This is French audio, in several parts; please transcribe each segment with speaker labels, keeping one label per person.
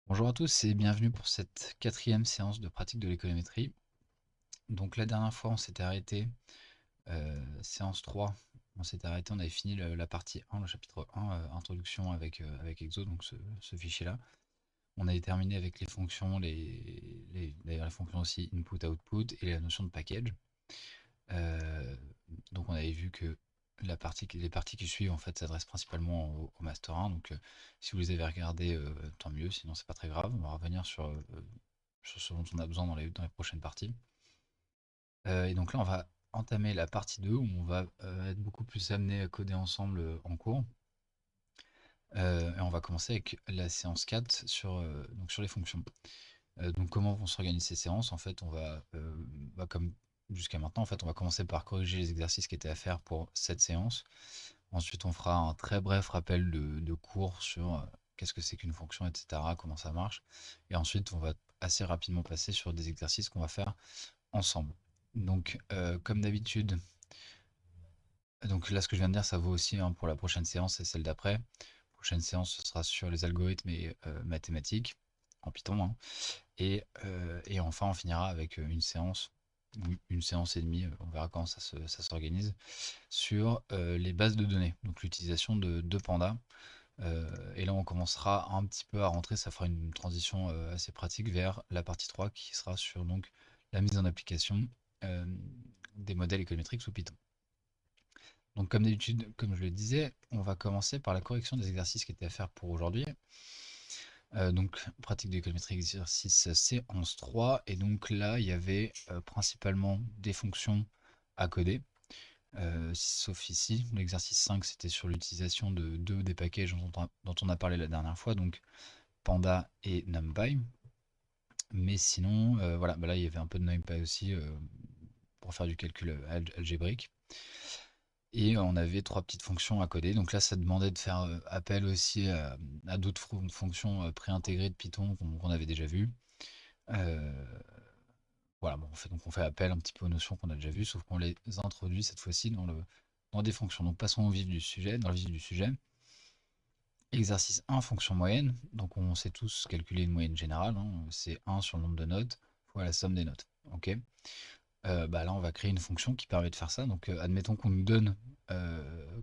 Speaker 1: Bonjour à tous et bienvenue pour cette quatrième séance de pratique de l'économétrie. Donc la dernière fois on s'était arrêté, séance 3, on s'était arrêté, on avait fini la partie 1, le chapitre 1, introduction avec Exo, donc ce fichier-là. On avait terminé avec les fonctions, d'ailleurs les fonctions aussi input-output et la notion de package. Euh, donc on avait vu que les parties qui suivent en fait s'adressent principalement au Master 1, donc si vous les avez regardées, tant mieux, sinon c'est pas très grave, on va revenir sur ce dont on a besoin dans les prochaines parties. Et donc là on va entamer la partie 2 où on va être beaucoup plus amené à coder ensemble en cours. Et on va commencer avec la séance 4 donc sur les fonctions. Donc comment vont s'organiser ces séances? En fait, comme jusqu'à maintenant, en fait, on va commencer par corriger les exercices qui étaient à faire pour cette séance. Ensuite, on fera un très bref rappel de cours sur qu'est-ce que c'est qu'une fonction, etc., comment ça marche. Et ensuite, on va assez rapidement passer sur des exercices qu'on va faire ensemble. Donc, comme d'habitude, donc là, ce que je viens de dire, ça vaut aussi hein, pour la prochaine séance et celle d'après. Prochaine séance, ce sera sur les algorithmes et mathématiques en Python, hein. Et enfin, on finira avec une séance, ou une séance et demie, on verra comment ça s'organise, sur les bases de données, donc l'utilisation de Panda. Et là, on commencera un petit peu à rentrer, ça fera une transition assez pratique vers la partie 3 qui sera sur donc, la mise en application euh, des modèles économétriques sous Python. Donc comme d'habitude, comme je le disais, on va commencer par la correction des exercices qui étaient à faire pour aujourd'hui. Donc pratique de l'économétrie exercice C11.3 et donc là il y avait principalement des fonctions à coder, sauf ici l'exercice 5 c'était sur l'utilisation de deux des packages dont on a parlé la dernière fois, donc Panda et NumPy. Mais sinon voilà, bah là il y avait un peu de NumPy aussi pour faire du calcul algébrique. Et on avait trois petites fonctions à coder. Donc là, ça demandait de faire appel aussi à d'autres fonctions préintégrées de Python qu'on avait déjà vues. Euh, voilà, bon, donc on fait appel un petit peu aux notions qu'on a déjà vues, sauf qu'on les introduit cette fois-ci dans des fonctions. Donc passons au vif du sujet, dans le vif du sujet. Exercice 1, fonction moyenne. Donc on sait tous calculer une moyenne générale, hein. C'est 1 sur le nombre de notes fois la somme des notes. Ok. Bah là, on va créer une fonction qui permet de faire ça. Donc, admettons qu'on nous donne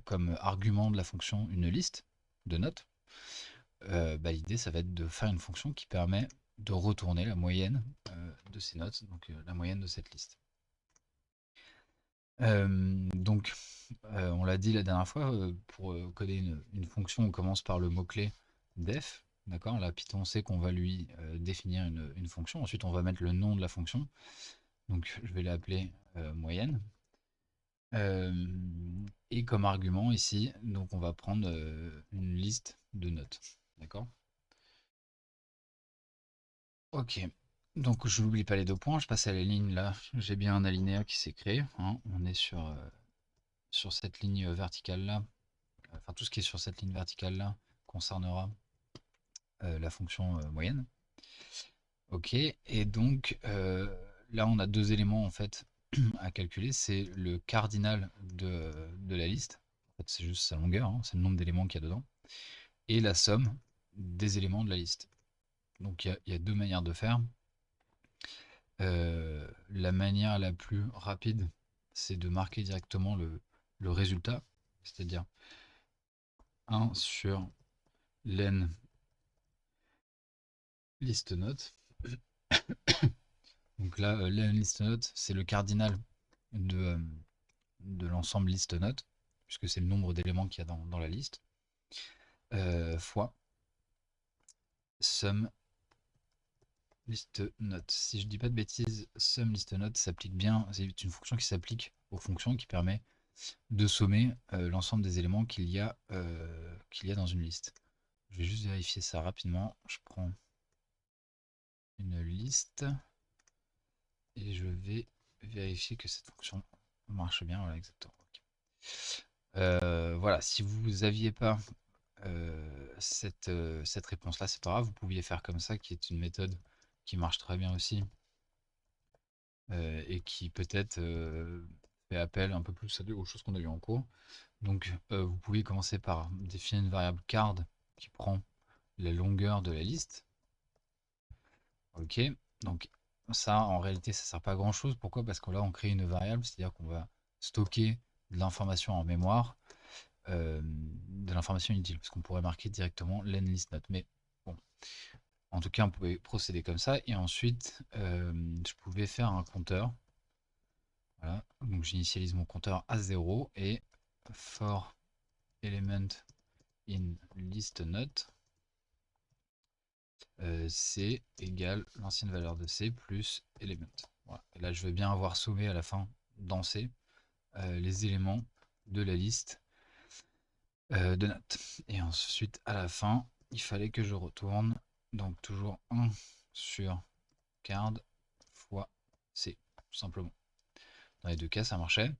Speaker 1: comme argument de la fonction une liste de notes. Bah, l'idée, ça va être de faire une fonction qui permet de retourner la moyenne de ces notes, donc la moyenne de cette liste. Donc, on l'a dit la dernière fois, pour coder une fonction, on commence par le mot-clé def. D'accord. Là, Python sait qu'on va lui définir une fonction. Ensuite, on va mettre le nom de la fonction. Donc, je vais l'appeler moyenne. Et comme argument ici, donc on va prendre une liste de notes. D'accord. Ok. Donc je n'oublie pas les deux points, je passe à la ligne là. J'ai bien un alinéa qui s'est créé, hein. On est sur cette ligne verticale là. Enfin, tout ce qui est sur cette ligne verticale là concernera la fonction moyenne. Ok. Et donc là, on a deux éléments en fait à calculer. C'est le cardinal de la liste. En fait, c'est juste sa longueur, hein, c'est le nombre d'éléments qu'il y a dedans. Et la somme des éléments de la liste. Donc il y a deux manières de faire. La manière la plus rapide, c'est de marquer directement le résultat, c'est-à-dire 1 sur len list note. Donc là, len list note, c'est le cardinal de, euh, de l'ensemble list note, puisque c'est le nombre d'éléments qu'il y a dans la liste, fois sum list note. Si je dis pas de bêtises, sum list note s'applique bien, c'est une fonction qui s'applique aux fonctions qui permet de sommer l'ensemble des éléments qu'il y a dans une liste. Je vais juste vérifier ça rapidement. Je prends une liste et je vais vérifier que cette fonction marche bien. Voilà, exactement. Ok. Voilà, si vous n'aviez pas cette réponse-là, c'est pas grave. Vous pouviez faire comme ça, qui est une méthode qui marche très bien aussi et qui peut-être fait appel un peu plus aux choses qu'on a vues en cours. Donc, vous pouvez commencer par définir une variable card qui prend la longueur de la liste. Ok, donc ça en réalité ça sert pas à grand chose. Pourquoi? Parce que là on crée une variable, c'est-à-dire qu'on va stocker de l'information en mémoire, de l'information inutile, parce qu'on pourrait marquer directement len-list-note. Mais bon, en tout cas on pouvait procéder comme ça, et ensuite je pouvais faire un compteur. Voilà, donc j'initialise mon compteur à 0 et for element in list note, C égale l'ancienne valeur de C plus element. Voilà. Et là, je vais bien avoir sommé à la fin dans C les éléments de la liste de notes. Et ensuite, à la fin, il fallait que je retourne donc toujours 1 sur card fois C, tout simplement. Dans les deux cas, ça marchait.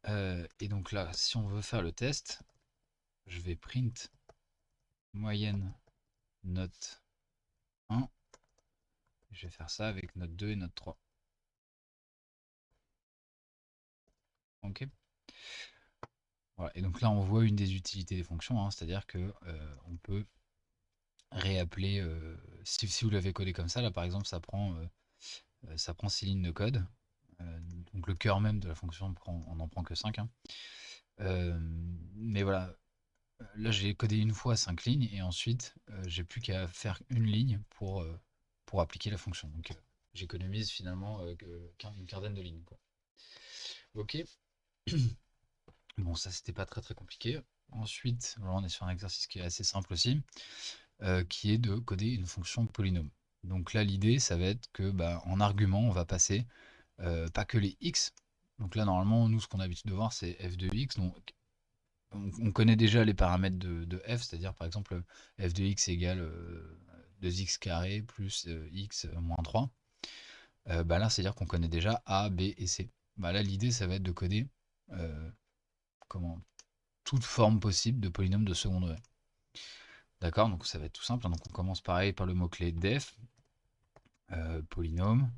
Speaker 1: Et donc là, si on veut faire le test, je vais print moyenne note 1. Je vais faire ça avec note 2 et note 3. Ok. Voilà. Et donc là, on voit une des utilités des fonctions, hein, c'est-à-dire que on peut réappeler. Si vous l'avez codé comme ça, là par exemple, ça prend 6 lignes de code. Donc le cœur même de la fonction, on n'en prend que 5. Hein. Mais voilà, là j'ai codé une fois 5 lignes et ensuite j'ai plus qu'à faire une ligne pour appliquer la fonction. Donc j'économise finalement une quinzaine de lignes. Quoi. Ok. Bon, ça c'était pas très compliqué. Ensuite, là, on est sur un exercice qui est assez simple aussi, qui est de coder une fonction polynôme. Donc là, l'idée, ça va être que bah, en argument, on va passer pas que les x. Donc là, normalement, nous, ce qu'on a l'habitude de voir, c'est f de x. Donc on connaît déjà les paramètres de f, c'est-à-dire par exemple f de x égale 2x carré plus x moins 3. Bah là, c'est-à-dire qu'on connaît déjà a, b et c. Bah là, l'idée, ça va être de coder comment toute forme possible de polynôme de second degré. D'accord, donc ça va être tout simple. Donc on commence pareil par le mot-clé def, polynôme.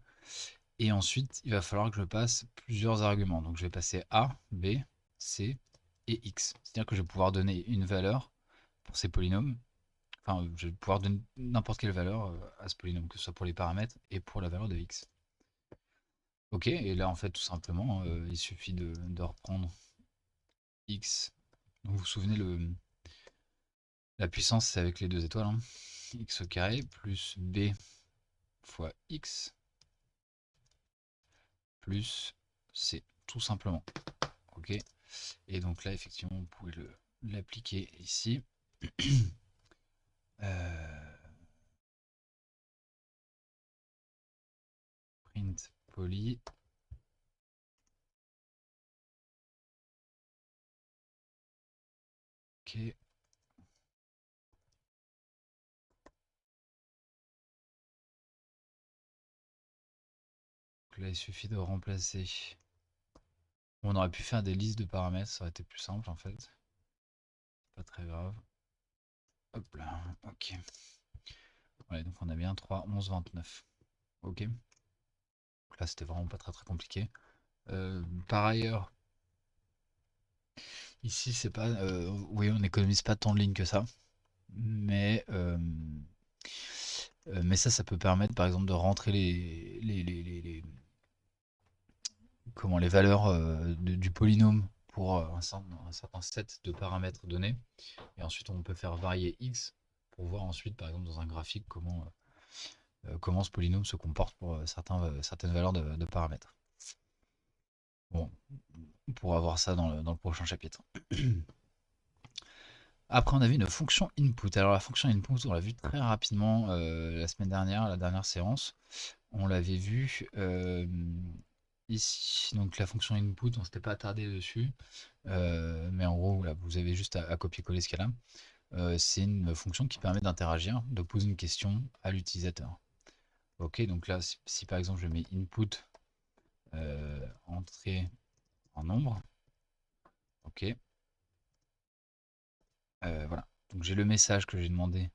Speaker 1: Et ensuite, il va falloir que je passe plusieurs arguments. Donc je vais passer A, B, C et X. C'est-à-dire que je vais pouvoir donner une valeur pour ces polynômes. Enfin, je vais pouvoir donner n'importe quelle valeur à ce polynôme, que ce soit pour les paramètres et pour la valeur de X. Ok, et là en fait tout simplement, il suffit de reprendre X. Donc vous vous souvenez, la puissance c'est avec les deux étoiles. Hein. X au carré plus B fois X plus C, tout simplement. Ok. Et donc là, effectivement, vous pouvez l'appliquer ici. Print poly. Ok. Donc là, il suffit de remplacer. On aurait pu faire des listes de paramètres, ça aurait été plus simple en fait. Pas très grave. Hop là, ok. Ouais, donc on a bien 3, 11, 29. Ok. Donc là, c'était vraiment pas très compliqué. Par ailleurs, ici, c'est pas. Oui, on n'économise pas tant de lignes que ça. Mais ça peut permettre par exemple de rentrer les valeurs du polynôme pour un certain set de paramètres donnés. Et ensuite, on peut faire varier x pour voir ensuite, par exemple, dans un graphique, comment ce polynôme se comporte pour certaines valeurs de paramètres. Bon, on pourra voir ça dans le prochain chapitre. Après, on avait une fonction input. Alors, la fonction input, on l'a vu très rapidement la semaine dernière, la dernière séance. On l'avait vu ici. Donc, la fonction input, on ne s'était pas attardé dessus. Mais en gros, là, vous avez juste à copier-coller ce qu'elle a. C'est une fonction qui permet d'interagir, de poser une question à l'utilisateur. Ok, donc là, si par exemple je mets input entrée en nombre, ok, voilà. Donc j'ai le message que j'ai demandé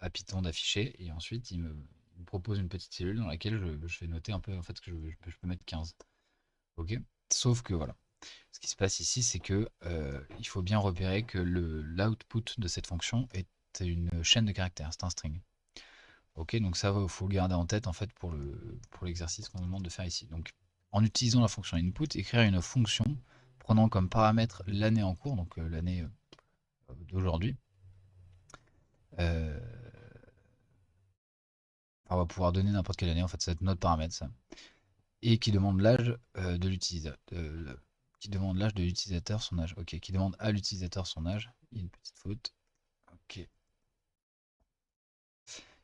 Speaker 1: à Python d'afficher, et ensuite il me propose une petite cellule dans laquelle je vais noter un peu en fait que je peux mettre 15. Ok. Sauf que voilà, ce qui se passe ici, c'est que il faut bien repérer que l'output de cette fonction est une chaîne de caractères, c'est un string. Ok, donc ça, il faut le garder en tête en fait pour l'exercice qu'on nous demande de faire ici. Donc, en utilisant la fonction input, écrire une fonction prenant comme paramètre l'année en cours, donc l'année d'aujourd'hui. Euh, on va pouvoir donner n'importe quelle année, en fait, ça va être notre paramètre, ça. Et qui demande l'âge de l'utilisateur. Qui demande l'âge de l'utilisateur, son âge. Ok, qui demande à l'utilisateur son âge. Il y a une petite faute. Ok.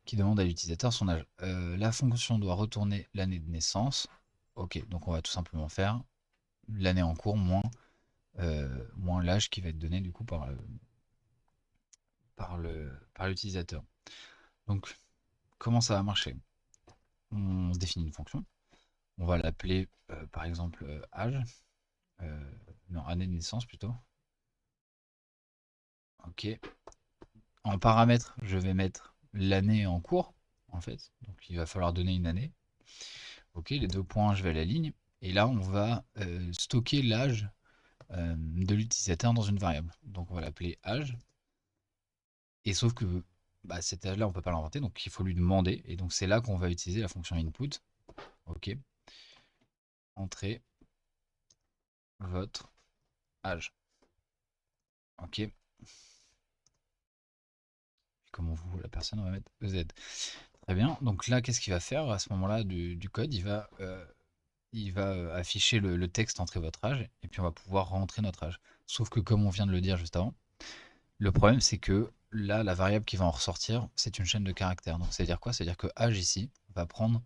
Speaker 1: Qui demande à l'utilisateur son âge. La fonction doit retourner l'année de naissance. Ok, donc on va tout simplement faire l'année en cours moins l'âge qui va être donné du coup par l'utilisateur. Donc, comment ça va marcher? On définit une fonction. On va l'appeler par exemple âge. Non, année de naissance plutôt. Ok. En paramètre, je vais mettre l'année en cours, en fait. Donc il va falloir donner une année. Ok, les 2 points, je vais à la ligne. Et là, on va stocker l'âge de l'utilisateur dans une variable. Donc on va l'appeler âge. Et sauf que bah, cet âge-là, on ne peut pas l'inventer, donc il faut lui demander. Et donc c'est là qu'on va utiliser la fonction input. Ok. Entrez votre âge. Ok. Et comme on vous, la personne, on va mettre EZ. Très bien. Donc là, qu'est-ce qu'il va faire à ce moment-là du code? Il va afficher le texte entrer votre âge, et puis on va pouvoir rentrer notre âge. Sauf que comme on vient de le dire juste avant, le problème c'est que là, la variable qui va en ressortir, c'est une chaîne de caractères. Donc ça veut dire quoi? Ça veut dire que âge ici va prendre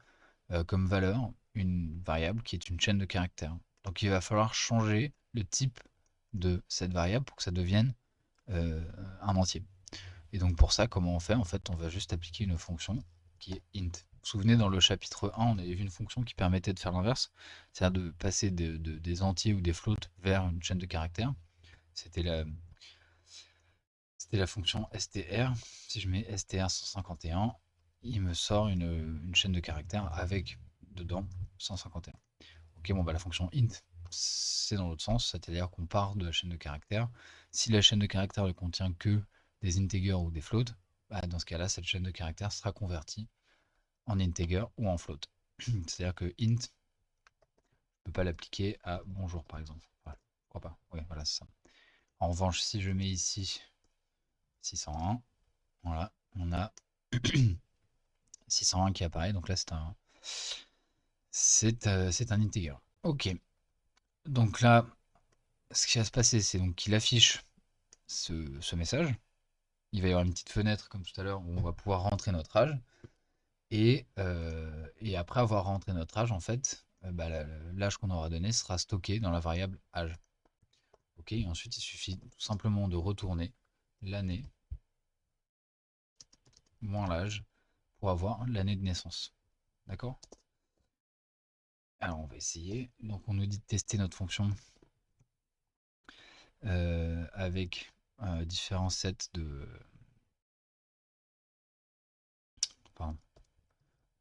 Speaker 1: comme valeur une variable qui est une chaîne de caractères. Donc il va falloir changer le type de cette variable pour que ça devienne un entier. Et donc pour ça, comment on fait? En fait, on va juste appliquer une fonction qui est int. Vous vous souvenez, dans le chapitre 1, on avait vu une fonction qui permettait de faire l'inverse, c'est-à-dire de passer des entiers ou des floats vers une chaîne de caractères. C'était la fonction str. Si je mets str 151, il me sort une chaîne de caractères avec dedans 151. Ok, bon, bah la fonction int, c'est dans l'autre sens, c'est-à-dire qu'on part de la chaîne de caractères. Si la chaîne de caractères ne contient que des integers ou des floats, bah, dans ce cas-là, cette chaîne de caractères sera convertie en integer ou en float. C'est-à-dire que int, je ne peux pas l'appliquer à bonjour, par exemple. Voilà, pourquoi pas? Oui, voilà, c'est ça. En revanche, si je mets ici 601, voilà, on a 601 qui apparaît, donc là c'est un integer. Ok, donc là, ce qui va se passer, c'est donc qu'il affiche ce message. Il va y avoir une petite fenêtre comme tout à l'heure où on va pouvoir rentrer notre âge. Et après avoir rentré notre âge, en fait, bah, l'âge qu'on aura donné sera stocké dans la variable âge. Ok, et ensuite il suffit tout simplement de retourner l'année moins l'âge pour avoir l'année de naissance. D'accord? Alors on va essayer. Donc on nous dit de tester notre fonction avec différents sets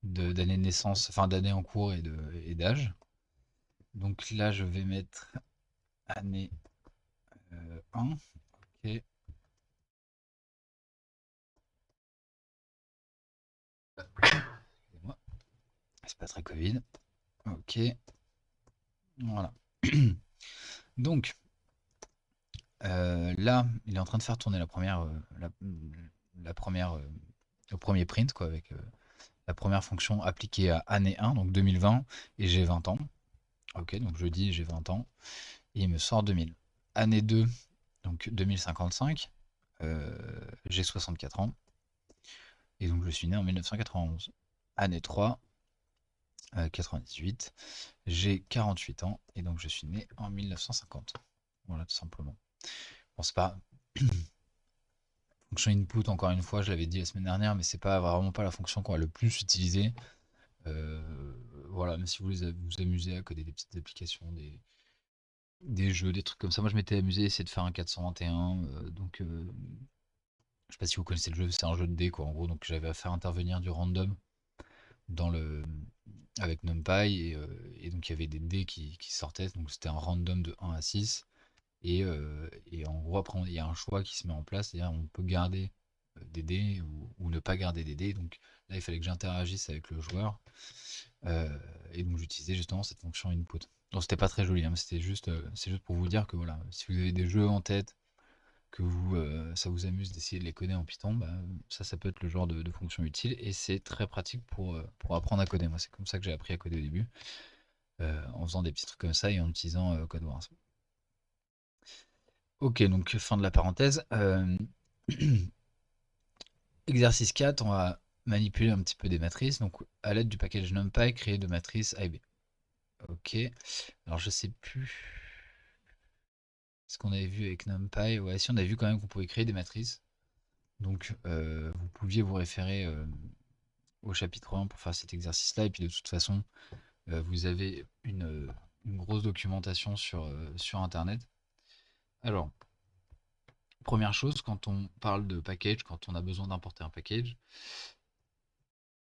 Speaker 1: d'années de naissance, enfin d'années en cours et d'âge. Donc là je vais mettre année 1. Ok. Excusez-moi. C'est pas très Covid. Ok. Voilà. Donc là, il est en train de faire tourner la première, le premier print quoi, avec la première fonction appliquée à année 1, donc 2020, et j'ai 20 ans. Ok, donc je dis j'ai 20 ans, et il me sort 2000. Année 2, donc 2055, j'ai 64 ans, et donc je suis né en 1991. Année 3, 98, j'ai 48 ans, et donc je suis né en 1950. Voilà, tout simplement. Bon, c'est pas fonction input, encore une fois, je l'avais dit la semaine dernière, mais c'est pas vraiment pas la fonction qu'on va le plus utiliser. Euh, voilà, même si vous voulez vous amuser à coder des petites applications, des jeux, des trucs comme ça. Moi, je m'étais amusé à essayer de faire un 421. Donc, je sais pas si vous connaissez le jeu, c'est un jeu de dés, quoi, en gros. Donc, j'avais à faire intervenir du random dans avec NumPy. Et donc, il y avait des dés qui sortaient. Donc, c'était un random de 1 à 6. Et en gros, après, il y a un choix qui se met en place. C'est-à-dire, on peut garder des dés ou ne pas garder des dés. Donc là, il fallait que j'interagisse avec le joueur. Et donc j'utilisais justement cette fonction input. Donc c'était pas très joli, hein, c'est juste pour vous dire que voilà, si vous avez des jeux en tête, que ça vous amuse d'essayer de les coder en Python, bah, ça peut être le genre de fonction utile, et c'est très pratique pour apprendre à coder. Moi, c'est comme ça que j'ai appris à coder au début, en faisant des petits trucs comme ça et en utilisant CodeWars. Ok, donc fin de la parenthèse. Exercice 4, on va manipuler un petit peu des matrices. Donc à l'aide du package NumPy, créer de matrices A et B. Ok, alors je sais plus ce qu'on avait vu avec NumPy. Ouais, si, on a vu quand même qu'on pouvait créer des matrices. Donc vous pouviez vous référer au chapitre 1 pour faire cet exercice-là. Et puis de toute façon, vous avez une grosse documentation sur Internet. Alors, première chose, quand on parle de package, quand on a besoin d'importer un package,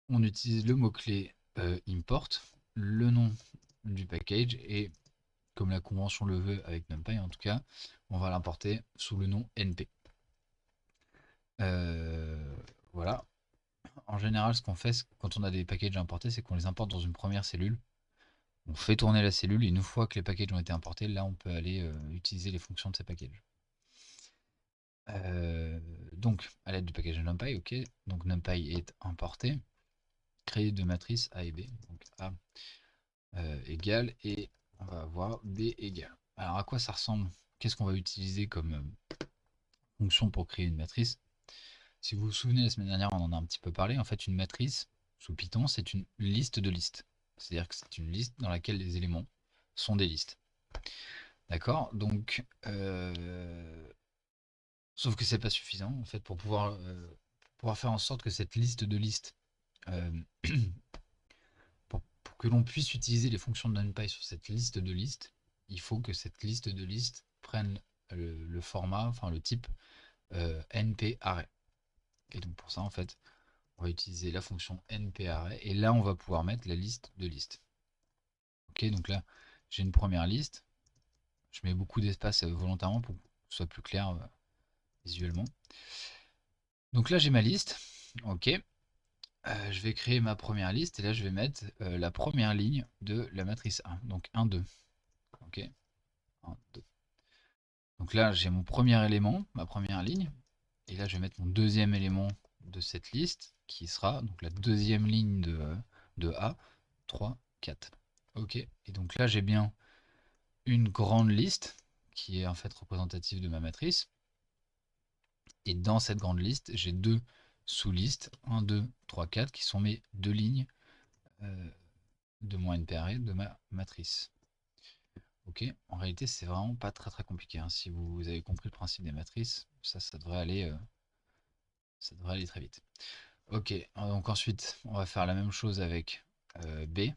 Speaker 1: on utilise le mot-clé import, le nom du package, et comme la convention le veut avec NumPy en tout cas, on va l'importer sous le nom np. Voilà. En général, ce qu'on fait quand on a des packages à importer, c'est qu'on les importe dans une première cellule. On fait tourner la cellule, et une fois que les packages ont été importés, là on peut aller utiliser les fonctions de ces packages. Donc, à l'aide du package NumPy, ok, donc NumPy est importé, créer deux matrices A et B, donc A égale, et on va avoir B égale. Alors à quoi ça ressemble? Qu'est-ce qu'on va utiliser comme fonction pour créer une matrice? Si vous vous souvenez, la semaine dernière, on en a un petit peu parlé. En fait, une matrice, sous Python, c'est une liste de listes. C'est-à-dire que c'est une liste dans laquelle les éléments sont des listes. D'accord? Donc, sauf que c'est pas suffisant, en fait, pour pouvoir faire en sorte que cette liste de listes, pour que l'on puisse utiliser les fonctions de NumPy sur cette liste de listes, il faut que cette liste de listes prenne le format, enfin le type np-array. Et donc pour ça, en fait, on va utiliser la fonction np-array, et là, on va pouvoir mettre la liste de listes. Ok, donc là, j'ai une première liste. Je mets beaucoup d'espace volontairement pour que ce soit plus clair visuellement. Donc là, j'ai ma liste. Ok. Je vais créer ma première liste, et là, je vais mettre la première ligne de la matrice 1. Donc 1, 2. Ok. 1, 2. Donc là, j'ai mon premier élément, ma première ligne. Et là, je vais mettre mon deuxième élément de cette liste, qui sera donc la deuxième ligne de A, 3, 4. Ok, et donc là, j'ai bien une grande liste, qui est en fait représentative de ma matrice. Et dans cette grande liste, j'ai deux sous-listes, 1, 2, 3, 4, qui sont mes deux lignes de mon np-array de ma matrice. Ok, en réalité, c'est vraiment pas très compliqué, hein. Si vous avez compris le principe des matrices, ça devrait aller très vite. Ok, donc ensuite, on va faire la même chose avec B.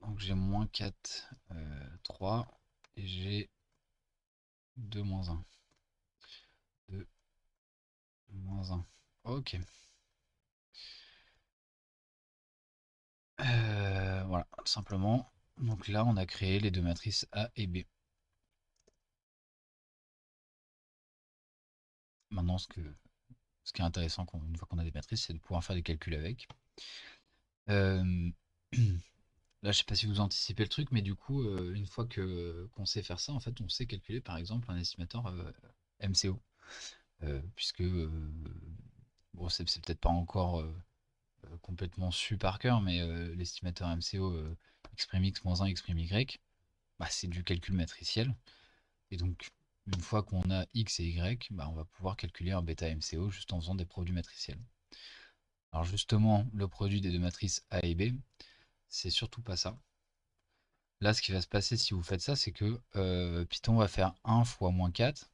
Speaker 1: Donc j'ai moins 4, 3, et j'ai 2, moins 1. 2, moins 1. Ok. Voilà, simplement. Donc là, on a créé les deux matrices A et B. Maintenant, ce qui est intéressant une fois qu'on a des matrices, c'est de pouvoir faire des calculs avec. Euh, Là, je sais pas si vous anticipez le truc, mais du coup, une fois qu'on sait faire ça, en fait, on sait calculer par exemple un estimateur MCO. Puisque, bon, c'est peut-être pas encore complètement su par cœur, mais l'estimateur MCO exprime x moins 1, exprime y, bah, c'est du calcul matriciel. Et donc, une fois qu'on a x et y, bah, on va pouvoir calculer un bêta MCO juste en faisant des produits matriciels. Alors justement, le produit des deux matrices A et B, c'est surtout pas ça. Là, ce qui va se passer si vous faites ça, c'est que Python va faire 1 fois moins 4.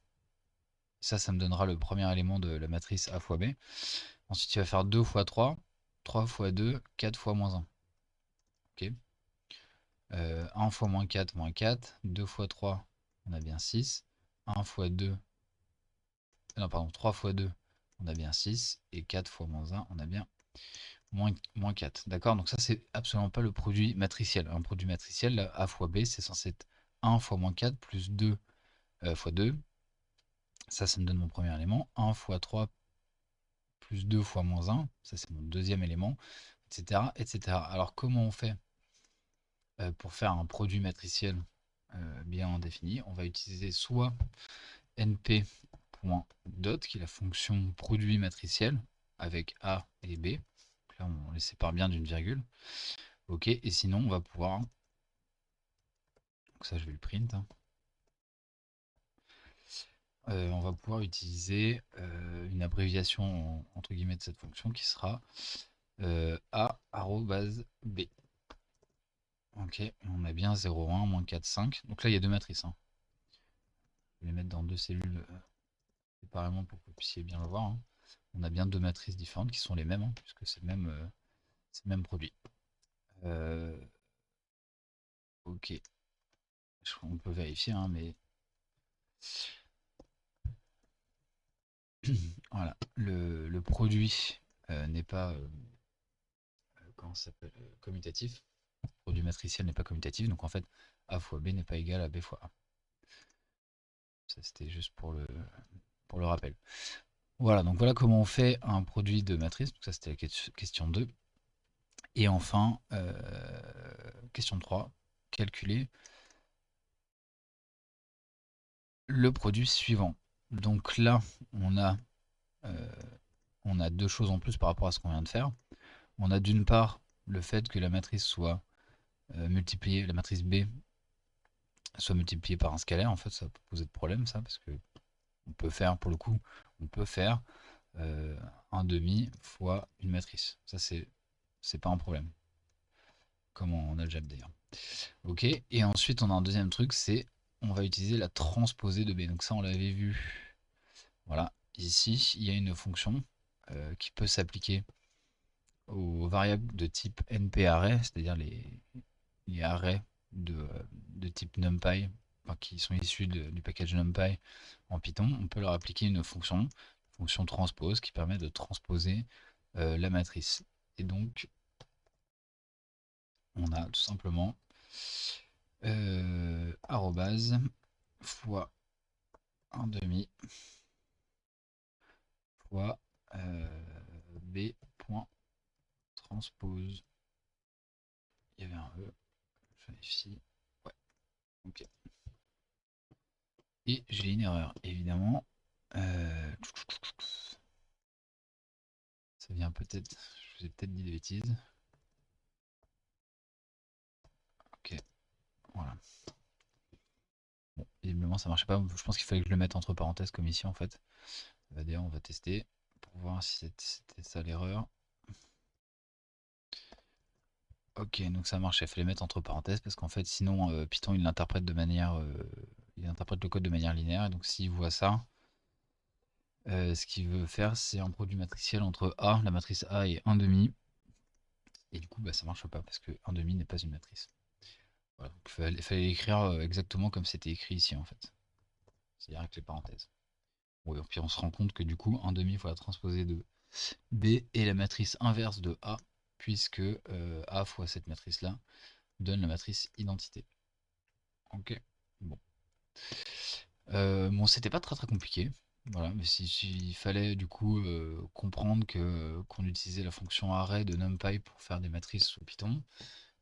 Speaker 1: Ça me donnera le premier élément de la matrice A fois B. Ensuite, il va faire 2 fois 3, 3 fois 2, 4 fois moins 1. Ok. 1 fois moins 4, moins 4. 2 fois 3, on a bien 6. 1 fois 2, non, pardon, 3 fois 2, on a bien 6. Et 4 fois moins 1, on a bien moins 4. D'accord? Donc ça, c'est absolument pas le produit matriciel. Un produit matriciel, là, A fois B, c'est censé être 1 fois moins 4 plus 2 fois 2. Ça me donne mon premier élément. 1 fois 3 plus 2 fois moins 1. Ça, c'est mon deuxième élément, etc., etc. Alors, comment on fait pour faire un produit matriciel bien défini? On va utiliser soit np.dot, qui est la fonction produit matriciel, avec A et B. Là, on les sépare bien d'une virgule. Ok, et sinon, on va pouvoir... Donc ça, je vais le print. On va pouvoir utiliser une abréviation entre guillemets de cette fonction qui sera a@b. Ok, on a bien 0, 1, moins 4, 5. Donc là, il y a deux matrices. Hein. Je vais les mettre dans deux cellules séparément pour que vous puissiez bien le voir. Hein. On a bien deux matrices différentes qui sont les mêmes, hein, puisque c'est le même produit. Ok, on peut vérifier, hein, mais voilà, le produit n'est pas comment ça s'appelle, commutatif. Le produit matriciel n'est pas commutatif, donc en fait A fois B n'est pas égal à B fois A. Ça c'était juste pour le rappel. Voilà, donc voilà comment on fait un produit de matrice. Donc ça c'était la question 2. Et enfin, question 3, calculer le produit suivant. Donc là, euh, on a deux choses en plus par rapport à ce qu'on vient de faire. On a d'une part le fait que la matrice soit multipliée, la matrice B soit multipliée par un scalaire. En fait, ça peut poser de problème, ça, parce que on peut faire, pour le coup, on peut faire un demi fois une matrice. Ça, c'est pas un problème. Comme en algèbre d'ailleurs. Ok, et ensuite on a un deuxième truc, c'est on va utiliser la transposée de B. Donc ça on l'avait vu. Voilà, ici il y a une fonction qui peut s'appliquer aux variables de type np-array, c'est-à-dire les arrays de type numpy, enfin, qui sont issus du package numpy en Python. On peut leur appliquer une fonction transpose, qui permet de transposer la matrice. Et donc on a tout simplement arrobase fois 1 demi fois b.transpose. Il y avait un E, je vérifie. Ouais, ok. Et j'ai une erreur, évidemment. Ça vient peut-être, je vous ai peut-être dit des bêtises. Ok, voilà. Bon, visiblement ça marchait pas. Je pense qu'il fallait que je le mette entre parenthèses comme ici en fait. D'ailleurs, on va tester pour voir si c'était ça l'erreur. Ok, donc ça marche, il fallait mettre entre parenthèses parce qu'en fait sinon Python il l'interprète de manière il interprète le code de manière linéaire, et donc s'il voit ça, ce qu'il veut faire c'est un produit matriciel entre A, la matrice A et 1 demi, et du coup bah, ça marche pas parce que 1 demi n'est pas une matrice. Voilà, donc il fallait l'écrire exactement comme c'était écrit ici en fait, c'est-à-dire avec les parenthèses. Bon, et puis on se rend compte que du coup 1 demi il faut la transposer de B et la matrice inverse de A, puisque A fois cette matrice là donne la matrice identité. Ok, bon. Bon, c'était pas très très compliqué. Voilà, mais s'il fallait du coup comprendre qu'on utilisait la fonction array de NumPy pour faire des matrices sous Python,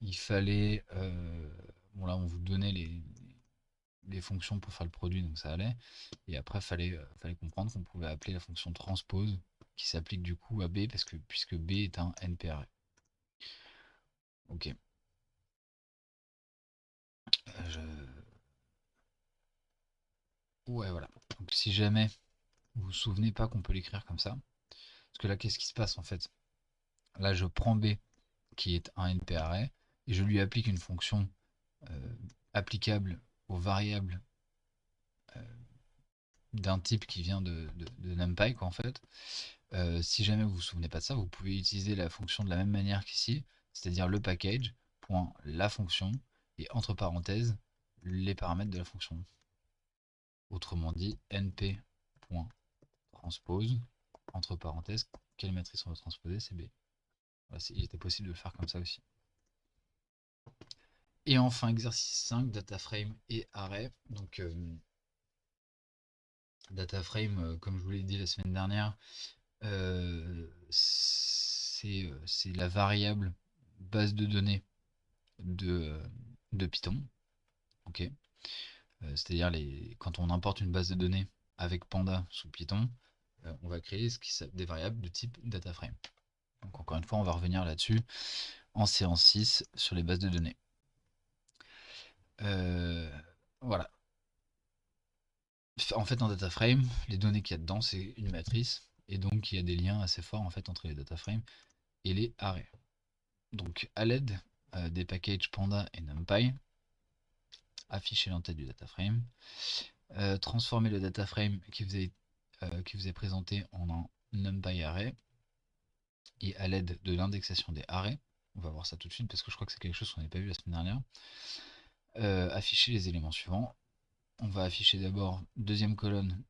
Speaker 1: il fallait, bon là on vous donnait les fonctions pour faire le produit, donc ça allait, et après fallait comprendre qu'on pouvait appeler la fonction transpose, qui s'applique du coup à B, puisque B est un NP-array. Ok. Je... Ouais, voilà. Donc si jamais vous vous souvenez pas qu'on peut l'écrire comme ça, parce que là qu'est-ce qui se passe en fait? Là je prends B qui est un NP-array, et je lui applique une fonction applicable aux variables d'un type qui vient de NumPy, quoi, en fait. Si jamais vous vous souvenez pas de ça, vous pouvez utiliser la fonction de la même manière qu'ici, c'est-à-dire le package, point, la fonction, et entre parenthèses, les paramètres de la fonction. Autrement dit, np.transpose, entre parenthèses, quelle matrice on veut transposer, c'est B. Voilà, il était possible de le faire comme ça aussi. Et enfin, exercice 5, data frame et array. Donc, Data frame, comme je vous l'ai dit la semaine dernière, c'est la variable base de données de Python. Ok. C'est-à-dire quand on importe une base de données avec Panda sous Python, on va créer des variables de type data frame. Donc encore une fois, on va revenir là-dessus en séance 6 sur les bases de données. Voilà. En fait, en data frame, les données qu'il y a dedans, c'est une matrice, et donc il y a des liens assez forts en fait entre les data frames et les arrays. Donc à l'aide des packages Panda et NumPy, afficher l'entête du data frame, transformer le data frame qui vous est présenté en un NumPy array, et à l'aide de l'indexation des arrays, on va voir ça tout de suite parce que je crois que c'est quelque chose qu'on n'avait pas vu la semaine dernière, afficher les éléments suivants. On va afficher d'abord deuxième colonne,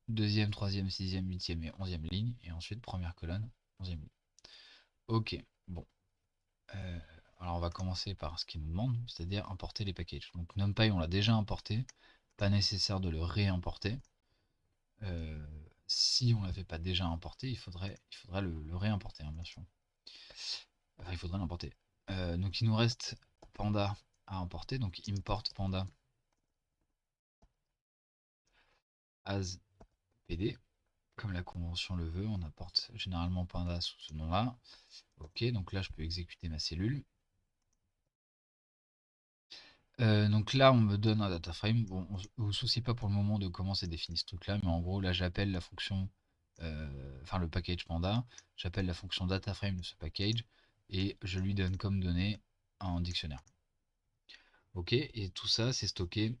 Speaker 1: deuxième, troisième, sixième, huitième et onzième ligne, et ensuite première colonne, onzième ligne. Ok, bon. Alors on va commencer par ce qu'il nous demande, c'est-à-dire importer les packages. Donc NumPy on l'a déjà importé, pas nécessaire de le réimporter. Si on ne l'avait pas déjà importé, il faudrait le réimporter, hein, bien sûr. Enfin, il faudrait l'importer. Donc il nous reste Panda à importer, donc import Panda as PD, comme la convention le veut, on importe généralement Panda sous ce nom-là. Ok, donc là je peux exécuter ma cellule. Donc là on me donne un data frame. Bon, on vous soucie pas pour le moment de comment c'est défini ce truc là, mais en gros là j'appelle la fonction, enfin le package Panda, j'appelle la fonction data frame de ce package et je lui donne comme donnée un dictionnaire. Ok, et tout ça c'est stocké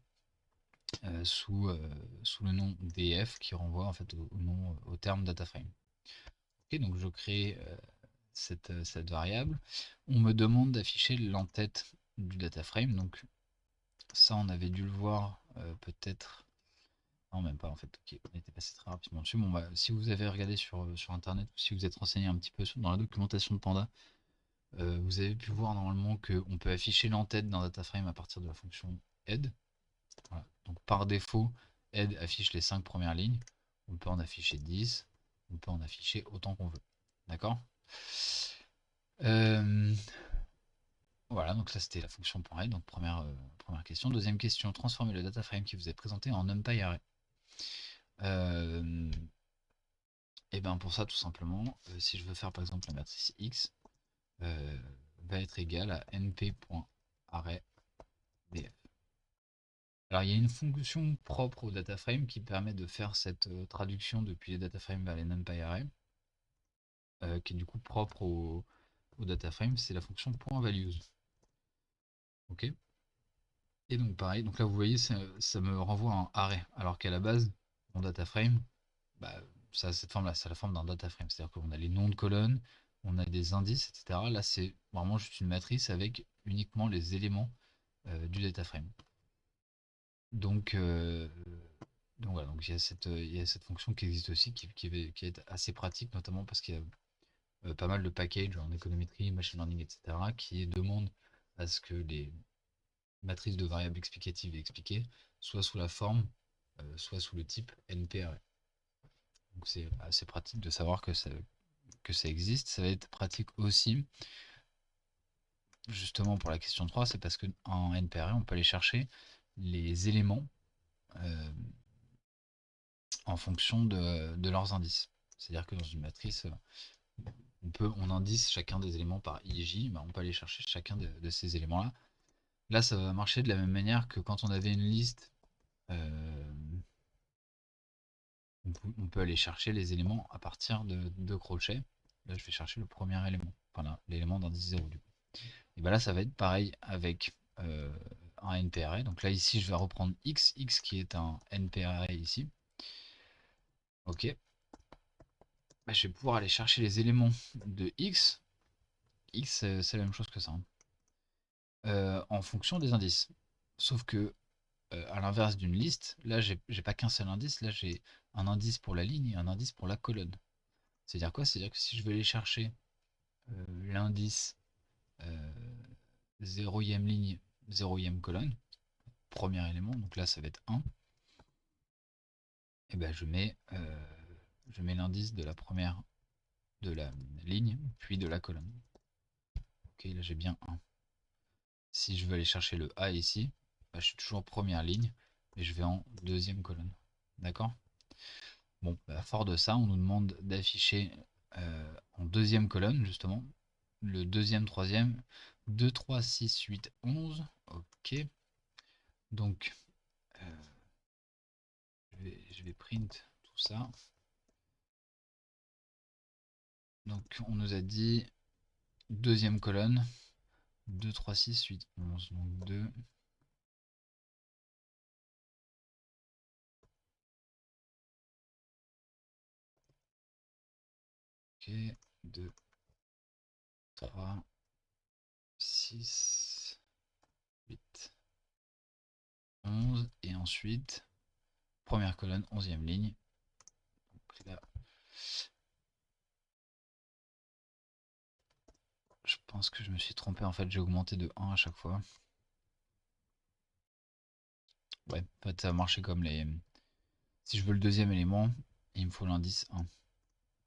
Speaker 1: sous le nom df qui renvoie en fait au terme data frame. Ok, donc je crée cette variable. On me demande d'afficher l'entête du data frame, donc ça on avait dû le voir peut-être. Non, même pas en fait. Ok, on était passé très rapidement dessus. Bon, bah, si vous avez regardé sur internet ou si vous êtes renseigné un petit peu dans la documentation de Panda, vous avez pu voir normalement qu'on peut afficher l'entête d'un data frame à partir de la fonction head. Voilà. Donc par défaut, head affiche les 5 premières lignes. On peut en afficher 10, on peut en afficher autant qu'on veut. D'accord. Voilà, donc ça c'était la fonction .head, donc première question. Deuxième question, transformer le data frame qui vous est présenté en NumPy array. Et bien pour ça tout simplement, si je veux faire par exemple la matrice X, va être égale à np.array df. Alors il y a une fonction propre au data frame qui permet de faire cette traduction depuis les data frames vers les NumPy array, qui est du coup propre au data frame, c'est la fonction .values. Ok. Et donc pareil, donc là vous voyez ça me renvoie à un array, alors qu'à la base, mon data frame, bah, ça a cette forme-là, c'est la forme d'un data frame, c'est-à-dire qu'on a les noms de colonnes, on a des indices, etc. Là c'est vraiment juste une matrice avec uniquement les éléments du data frame. Donc, voilà, donc il y a cette fonction qui existe aussi, qui est assez pratique, notamment parce qu'il y a pas mal de packages en économétrie, machine learning, etc., qui demandent à ce que les matrices de variables explicatives et expliquées soient sous la forme, soit sous le type NP-array. Donc c'est assez pratique de savoir que ça existe. Ça va être pratique aussi, justement pour la question 3, c'est parce qu'en NP-array, on peut aller chercher les éléments euh, en fonction de leurs indices. C'est-à-dire que dans une matrice, on indice chacun des éléments par I et J, bah, on peut aller chercher chacun de ces éléments-là. Là, ça va marcher de la même manière que quand on avait une liste, on peut aller chercher les éléments à partir de crochets. Là, je vais chercher le premier élément, enfin l'élément d'indice 0 du coup. Et bien là, ça va être pareil avec un NP-array. Donc là, ici, je vais reprendre X qui est un NP-array ici. Ok. Bah, je vais pouvoir aller chercher les éléments de X. X, c'est la même chose que ça, hein. En fonction des indices. Sauf que, à l'inverse d'une liste, là, j'ai pas qu'un seul indice. Là, j'ai un indice pour la ligne et un indice pour la colonne. C'est-à-dire quoi? C'est-à-dire que si je vais aller chercher l'indice 0e ligne, 0e colonne, premier élément, donc là ça va être 1. et ben je mets l'indice de la première de la ligne, puis de la colonne. Ok, là j'ai bien 1. Si je veux aller chercher le A ici, bah, je suis toujours première ligne, mais je vais en deuxième colonne. D'accord? Bon, bah, fort de ça, on nous demande d'afficher en deuxième colonne, justement, le deuxième, troisième, 2, 3, 6, 8, 11. Ok. Donc, je vais print tout ça. Donc, on nous a dit deuxième colonne, 2, 3, 6, 8, 11. Donc, 2. Ok, 2, 3, 6, 8, 11. Et ensuite, première colonne, 11e ligne. Donc là, je pense que je me suis trompé. En fait, j'ai augmenté de 1 à chaque fois. Ouais, en fait, ça a marché comme les... Si je veux le deuxième élément, il me faut l'indice 1.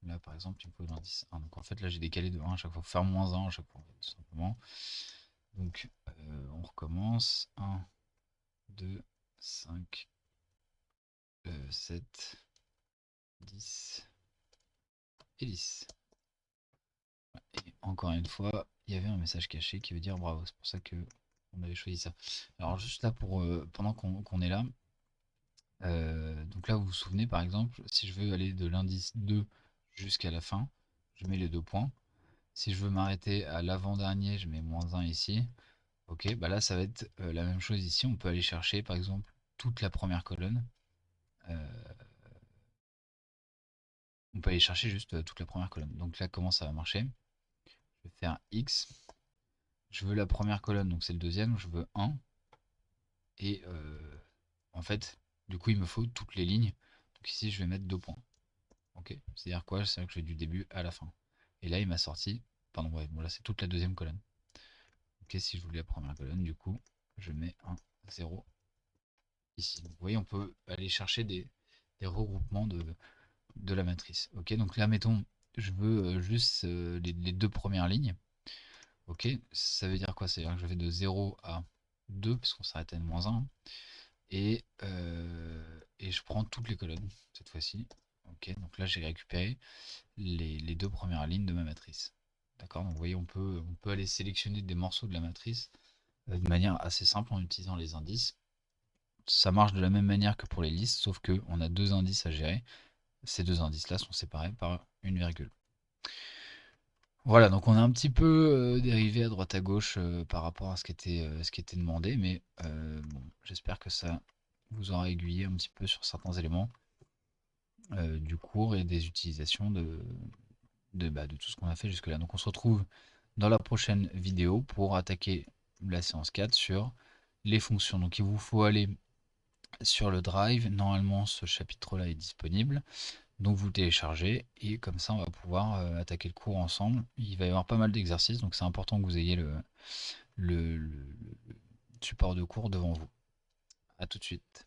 Speaker 1: Là, par exemple, il me faut l'indice 1. Donc en fait, là, j'ai décalé de 1 à chaque fois. Faut faire moins 1 à chaque fois, en fait, tout simplement. Donc, on recommence. 1, 2, 5, 7, 10 et 10. Et encore une fois, il y avait un message caché qui veut dire bravo. C'est pour ça que on avait choisi ça. Alors juste là, pour pendant qu'on est là, donc là, vous vous souvenez, par exemple, si je veux aller de l'indice 2 jusqu'à la fin, je mets les 2 points. Si je veux m'arrêter à l'avant-dernier, je mets -1 ici. Ok, bah là, ça va être la même chose ici. On peut aller chercher, par exemple, toute la première colonne. Euh, on peut aller chercher juste toute la première colonne. Donc là, comment ça va marcher? Je vais faire X. Je veux la première colonne, donc c'est le deuxième. Je veux 1. Et en fait, du coup, il me faut toutes les lignes. Donc ici, je vais mettre 2 points. Ok, c'est-à-dire quoi? C'est-à-dire que je vais du début à la fin. Et là, il m'a sorti. Pardon, ouais, bon, là, c'est toute la deuxième colonne. Ok, si je voulais la première colonne, du coup, je mets un 0 ici. Donc, vous voyez, on peut aller chercher des regroupements de la matrice. Ok, donc là, mettons, je veux juste les 2 premières lignes. Ok, ça veut dire quoi? Ça veut dire que je vais de 0 à 2, puisqu'on s'arrête à -1. Et je prends toutes les colonnes, cette fois-ci. Ok, donc là, j'ai récupéré les 2 premières lignes de ma matrice. D'accord, donc vous voyez, on peut aller sélectionner des morceaux de la matrice de manière assez simple en utilisant les indices. Ça marche de la même manière que pour les listes, sauf qu'on a 2 indices à gérer. Ces 2 indices-là sont séparés par une virgule. Voilà, donc on a un petit peu dérivé à droite à gauche par rapport à ce qui était demandé, mais bon, j'espère que ça vous aura aiguillé un petit peu sur certains éléments du cours et des utilisations de tout ce qu'on a fait jusque-là. Donc on se retrouve dans la prochaine vidéo pour attaquer la séance 4 sur les fonctions. Donc il vous faut aller sur le Drive. Normalement, ce chapitre-là est disponible. Donc vous le téléchargez et comme ça, on va pouvoir attaquer le cours ensemble. Il va y avoir pas mal d'exercices, donc c'est important que vous ayez le support de cours devant vous. A tout de suite.